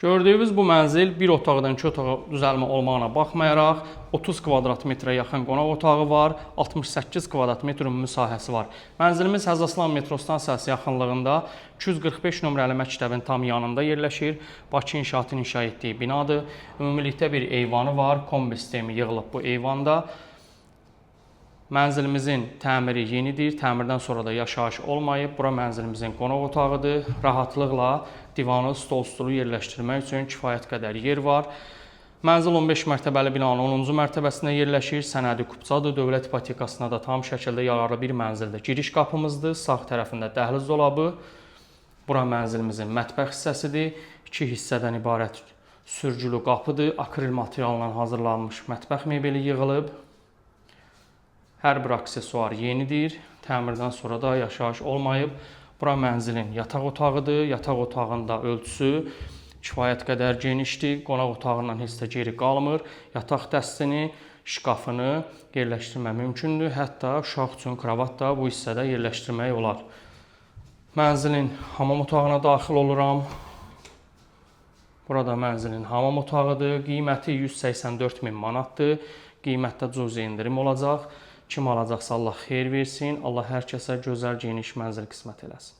Gördüyünüz bu mənzil bir otaqdan 2 otağa düzəlmə olmağına baxmayaraq 30 kvadrat metrə yaxın qonaq otağı var, 68 kvadrat metr ümumi sahəsi var. Mənzilimiz Hacı Aslan metro stansiyası yaxınlığında 245 nömrəli məktəbin tam yanında yerləşir. Bakı İnşaatın inşa etdiyi binadır. Ümumilikdə bir eyvanı var, kombi sistemi yığılıb bu eyvanda. Mənzilimizin təmiri yenidir, təmirdən sonra da yaşayış olmayıb. Bura mənzilimizin qonaq otağıdır. Rahatlıqla divanı, stol stulu yerləşdirmək üçün kifayət qədər yer var. Mənzil 15 mərtəbəli binanın 10-cu mərtəbəsində yerləşir. Sənədi kupçadır, dövlət ipotekasına da tam şəkildə yararlı bir mənzildir. Giriş qapımızdır, sağ tərəfində dəhliz dolabı. Bura mənzilimizin mətbəx hissəsidir. 2 hissədən ibarət sürgülü qapıdır. Akril materialından hazırlanmış mətbəx mebeli yığılıb. Hər bir aksesuar yenidir. Təmirdən sonra da yaşayış olmayıb. Bura mənzilin yataq otağıdır. Yataq otağında ölçüsü kifayət qədər genişdir. Qonaq otağından heç də geri qalmır. Yataq dəstini, şkafını yerləşdirmək mümkündür. Hətta uşaq üçün kravat da bu hissədə yerləşdirmək olar. Mənzilin hamam otağına daxil oluram. Burada mənzilin hamam otağıdır. Qiyməti 184 min manatdır. Qiymətdə cüzi indirim olacaq. Kim alacaqsa Allah xeyir versin. Allah hər kəsə gözəl, geniş mənzil qismət eləsin.